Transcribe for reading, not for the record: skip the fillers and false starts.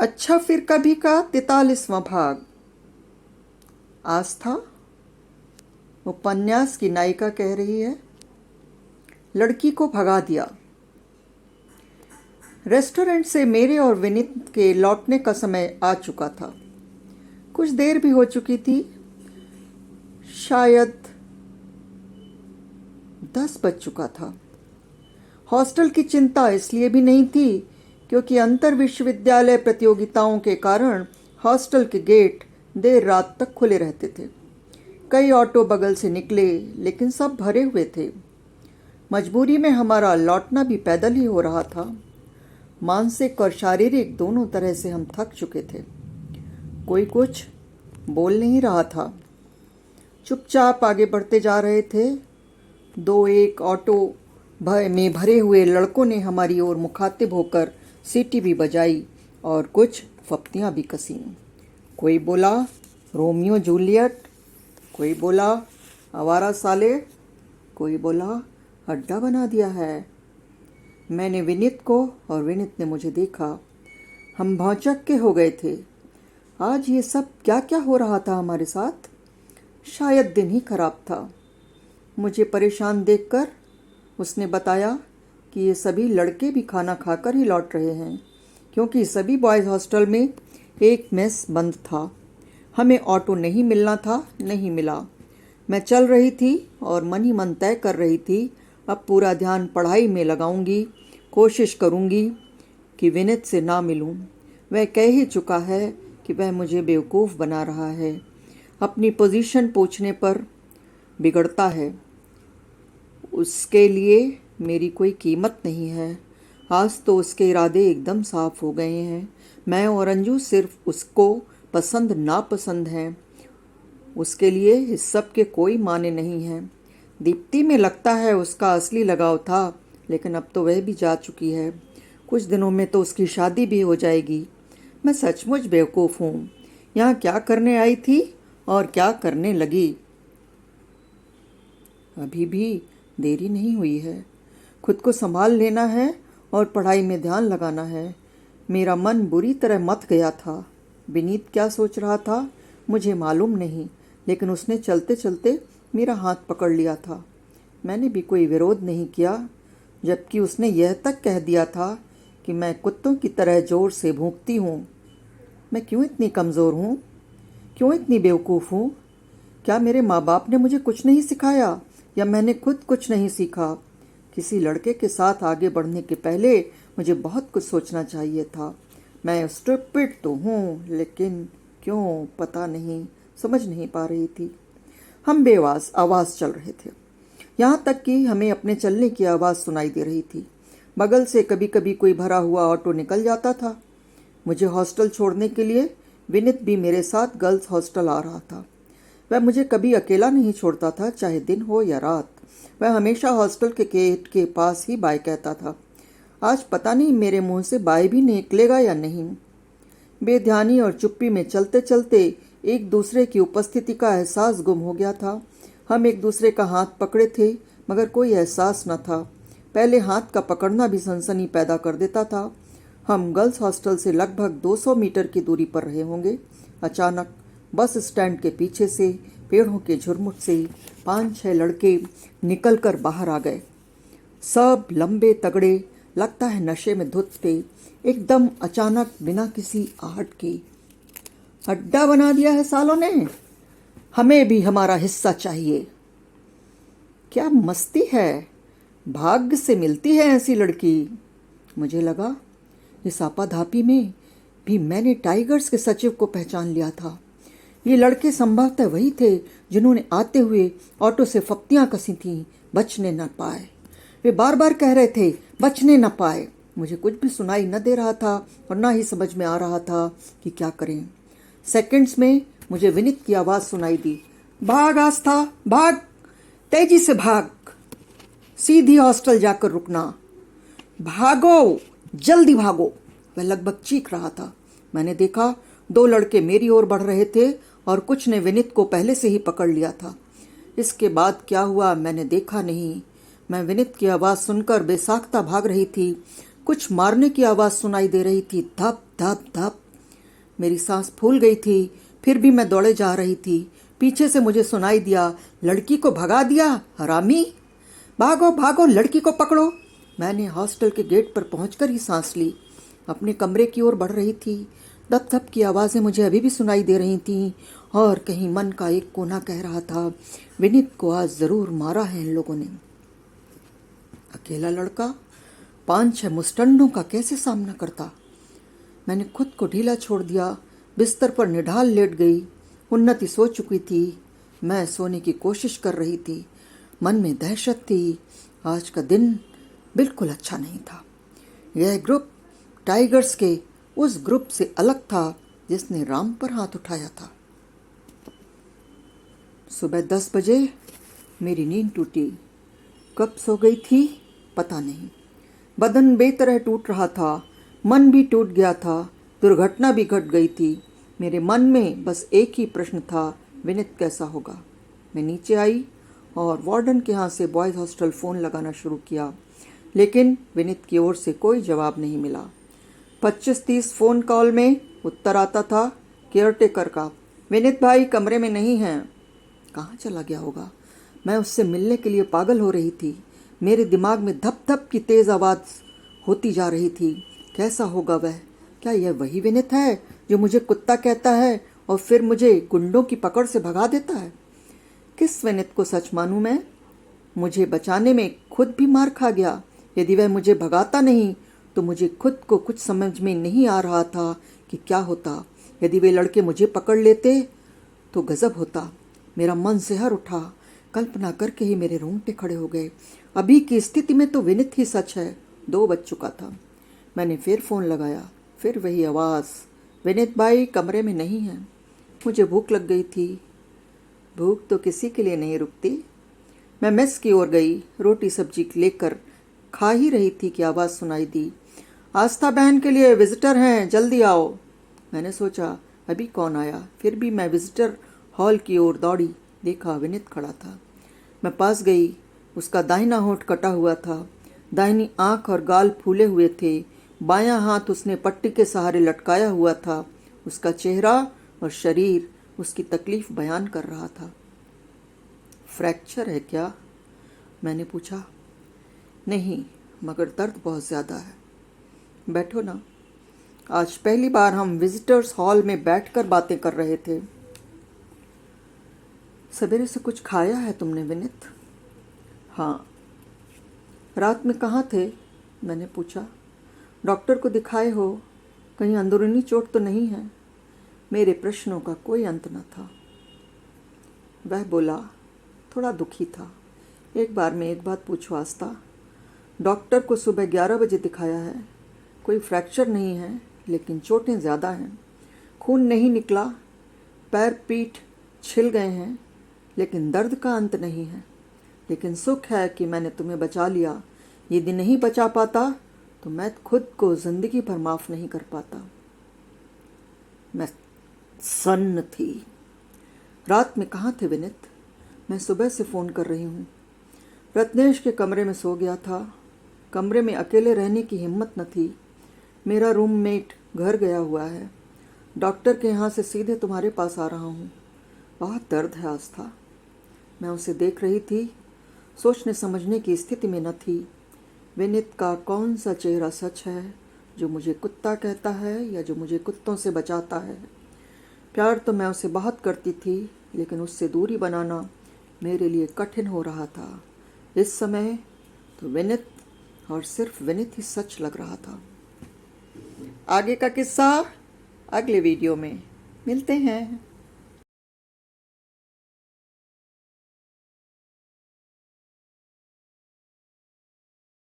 अच्छा फिर कभी का 43वां भाग। आस्था उपन्यास की नायिका कह रही है, लड़की को भगा दिया। रेस्टोरेंट से मेरे और विनीत के लौटने का समय आ चुका था। कुछ देर भी हो चुकी थी, शायद 10 बज चुका था। हॉस्टल की चिंता इसलिए भी नहीं थी क्योंकि अंतर विश्वविद्यालय प्रतियोगिताओं के कारण हॉस्टल के गेट देर रात तक खुले रहते थे। कई ऑटो बगल से निकले, लेकिन सब भरे हुए थे। मजबूरी में हमारा लौटना भी पैदल ही हो रहा था। मानसिक और शारीरिक दोनों तरह से हम थक चुके थे। कोई कुछ बोल नहीं रहा था, चुपचाप आगे बढ़ते जा रहे थे। दो एक ऑटो में भरे हुए लड़कों ने हमारी ओर मुखातिब होकर सीटी भी बजाई और कुछ फप्तियां भी कसी। कोई बोला रोमियो जूलियट, कोई बोला आवारा साले, कोई बोला अड्डा बना दिया है। मैंने विनीत को और विनीत ने मुझे देखा। हम भौचक्के के हो गए थे। आज ये सब क्या क्या हो रहा था हमारे साथ। शायद दिन ही खराब था। मुझे परेशान देखकर उसने बताया कि ये सभी लड़के भी खाना खाकर ही लौट रहे हैं, क्योंकि सभी बॉयज़ हॉस्टल में एक मेस बंद था। हमें ऑटो नहीं मिलना था, नहीं मिला। मैं चल रही थी और मन ही मन तय कर रही थी, अब पूरा ध्यान पढ़ाई में लगाऊंगी। कोशिश करूंगी कि विनीत से ना मिलूं। वह कह ही चुका है कि वह मुझे बेवकूफ़ बना रहा है। अपनी पोजीशन पूछने पर बिगड़ता है। उसके लिए मेरी कोई कीमत नहीं है। आज तो उसके इरादे एकदम साफ हो गए हैं। मैं और अंजू सिर्फ उसको पसंद नापसंद हैं। उसके लिए इस सब के कोई माने नहीं हैं। दीप्ति में लगता है उसका असली लगाव था, लेकिन अब तो वह भी जा चुकी है। कुछ दिनों में तो उसकी शादी भी हो जाएगी। मैं सचमुच बेवकूफ़ हूँ। यहाँ क्या करने आई थी और क्या करने लगी। अभी भी देरी नहीं हुई है। खुद को संभाल लेना है और पढ़ाई में ध्यान लगाना है। मेरा मन बुरी तरह मत गया था। विनीत क्या सोच रहा था मुझे मालूम नहीं, लेकिन उसने चलते चलते मेरा हाथ पकड़ लिया था। मैंने भी कोई विरोध नहीं किया, जबकि उसने यह तक कह दिया था कि मैं कुत्तों की तरह जोर से भौंकती हूँ। मैं क्यों इतनी कमज़ोर हूँ? क्यों इतनी बेवकूफ़ हूँ? क्या मेरे माँ बाप ने मुझे कुछ नहीं सिखाया या मैंने खुद कुछ नहीं सीखा? किसी लड़के के साथ आगे बढ़ने के पहले मुझे बहुत कुछ सोचना चाहिए था। मैं स्टूपिड तो हूँ, लेकिन क्यों पता नहीं, समझ नहीं पा रही थी। हम बेवास आवाज़ चल रहे थे, यहाँ तक कि हमें अपने चलने की आवाज़ सुनाई दे रही थी। बगल से कभी कभी कोई भरा हुआ ऑटो निकल जाता था। मुझे हॉस्टल छोड़ने के लिए विनीत भी मेरे साथ गर्ल्स हॉस्टल आ रहा था। वह मुझे कभी अकेला नहीं छोड़ता था, चाहे दिन हो या रात। वह हमेशा हॉस्टल के गेट के पास ही बाय कहता था। आज पता नहीं मेरे मुंह से बाय भी निकलेगा या नहीं। बेध्यानी और चुप्पी में चलते चलते एक दूसरे की उपस्थिति का एहसास गुम हो गया था। हम एक दूसरे का हाथ पकड़े थे, मगर कोई एहसास न था। पहले हाथ का पकड़ना भी सनसनी पैदा कर देता था। हम गर्ल्स हॉस्टल से लगभग 200 मीटर की दूरी पर रहे होंगे। अचानक बस स्टैंड के पीछे से पेड़ों के झुरमुट से 5-6 लड़के निकलकर बाहर आ गए। सब लंबे तगड़े, लगता है नशे में धुत थे। एकदम अचानक, बिना किसी आहट के। अड्डा बना दिया है सालों ने, हमें भी हमारा हिस्सा चाहिए। क्या मस्ती है, भाग्य से मिलती है ऐसी लड़की। मुझे लगा इस आपाधापी में भी मैंने टाइगर्स के सचिव को पहचान लिया था। ये लड़के संभवतः वही थे जिन्होंने आते हुए ऑटो से फप्तियां कसी थीं, बचने न पाए। वे बार बार कह रहे थे बचने न पाए। मुझे कुछ भी सुनाई न दे रहा था और ना ही समझ में आ रहा था कि क्या करें। सेकंड्स में मुझे विनीत की आवाज़ सुनाई दी, भाग आस्था, भाग, तेजी से भाग, सीधी हॉस्टल जाकर रुकना, भागो, जल्दी भागो। वह लगभग चीख रहा था। मैंने देखा 2 लड़के मेरी ओर बढ़ रहे थे और कुछ ने विनीत को पहले से ही पकड़ लिया था। इसके बाद क्या हुआ मैंने देखा नहीं। मैं विनीत की आवाज़ सुनकर बेसाख्ता भाग रही थी। कुछ मारने की आवाज़ सुनाई दे रही थी, धप धप धप। मेरी सांस फूल गई थी, फिर भी मैं दौड़े जा रही थी। पीछे से मुझे सुनाई दिया, लड़की को भगा दिया हरामी, भागो भागो लड़की को पकड़ो। मैंने हॉस्टल के गेट पर पहुंचकर ही सांस ली। अपने कमरे की ओर बढ़ रही थी। दप दप की आवाज़ें मुझे अभी भी सुनाई दे रही थीं और कहीं मन का एक कोना कह रहा था, विनीत को आज ज़रूर मारा है इन लोगों ने। अकेला लड़का 5-6 मुस्टंडों का कैसे सामना करता। मैंने खुद को ढीला छोड़ दिया, बिस्तर पर निढाल लेट गई। उन्नति सो चुकी थी, मैं सोने की कोशिश कर रही थी। मन में दहशत थी, आज का दिन बिल्कुल अच्छा नहीं था। यह ग्रुप टाइगर्स के उस ग्रुप से अलग था जिसने राम पर हाथ उठाया था। सुबह 10 बजे मेरी नींद टूटी। कब सो गई थी पता नहीं। बदन बेतरह टूट रहा था, मन भी टूट गया था, दुर्घटना भी घट गई थी। मेरे मन में बस एक ही प्रश्न था, विनीत कैसा होगा। मैं नीचे आई और वार्डन के यहाँ से बॉयज़ हॉस्टल फ़ोन लगाना शुरू किया, लेकिन विनीत की ओर से कोई जवाब नहीं मिला। 25-30 फ़ोन कॉल में उत्तर आता था केयरटेकर का, विनीत भाई कमरे में नहीं हैं। कहाँ चला गया होगा। मैं उससे मिलने के लिए पागल हो रही थी। मेरे दिमाग में धप धप की तेज़ आवाज़ होती जा रही थी। कैसा होगा वह? क्या यह वही विनीत है जो मुझे कुत्ता कहता है और फिर मुझे गुंडों की पकड़ से भगा देता है? किस विनीत को सच मानूं मैं? मुझे बचाने में खुद भी मार खा गया। यदि वह मुझे भगाता नहीं तो मुझे खुद को कुछ समझ में नहीं आ रहा था कि क्या होता। यदि वे लड़के मुझे पकड़ लेते तो गजब होता। मेरा मन सिहर उठा। कल्पना करके ही मेरे रोंगटे खड़े हो गए। अभी की स्थिति में तो विनीत ही सच है। 2 बज चुका था। मैंने फिर फ़ोन लगाया, फिर वही आवाज़, विनीत भाई कमरे में नहीं है। मुझे भूख लग गई थी। भूख तो किसी के लिए नहीं रुकती। मैं मेस की ओर गई, रोटी सब्जी लेकर खा ही रही थी कि आवाज़ सुनाई दी, आस्था बहन के लिए विजिटर हैं, जल्दी आओ। मैंने सोचा अभी कौन आया। फिर भी मैं विजिटर हॉल की ओर दौड़ी। देखा विनीत खड़ा था। मैं पास गई। उसका दाहिना होंठ कटा हुआ था, दाहिनी आंख और गाल फूले हुए थे, बायां हाथ उसने पट्टी के सहारे लटकाया हुआ था। उसका चेहरा और शरीर उसकी तकलीफ बयान कर रहा था। फ्रैक्चर है क्या? मैंने पूछा। नहीं, मगर दर्द बहुत ज़्यादा है। बैठो ना। आज पहली बार हम विजिटर्स हॉल में बैठकर बातें कर रहे थे। सवेरे से कुछ खाया है तुमने विनीत? हाँ। रात में कहाँ थे? मैंने पूछा। डॉक्टर को दिखाए हो? कहीं अंदरूनी चोट तो नहीं है? मेरे प्रश्नों का कोई अंत न था। वह बोला, थोड़ा दुखी था। एक बार में एक बात पूछो आस्था, डॉक्टर को सुबह 11 बजे दिखाया है। कोई फ्रैक्चर नहीं है, लेकिन चोटें ज़्यादा हैं। खून नहीं निकला, पैर पीठ छिल गए हैं, लेकिन दर्द का अंत नहीं है। लेकिन सुख है कि मैंने तुम्हें बचा लिया। यदि नहीं बचा पाता तो मैं खुद को जिंदगी भर माफ़ नहीं कर पाता। मैं सन्न थी। रात में कहाँ थे विनीत? मैं सुबह से फ़ोन कर रही हूँ। रत्नेश के कमरे में सो गया था। कमरे में अकेले रहने की हिम्मत न थी। मेरा रूममेट घर गया हुआ है। डॉक्टर के यहाँ से सीधे तुम्हारे पास आ रहा हूँ। बहुत दर्द है आस्था। मैं उसे देख रही थी, सोचने समझने की स्थिति में न थी। विनीत का कौन सा चेहरा सच है, जो मुझे कुत्ता कहता है या जो मुझे कुत्तों से बचाता है। प्यार तो मैं उसे बहुत करती थी, लेकिन उससे दूरी बनाना मेरे लिए कठिन हो रहा था। इस समय तो विनीत और सिर्फ विनीत ही सच लग रहा था। आगे का किस्सा अगले वीडियो में मिलते हैं।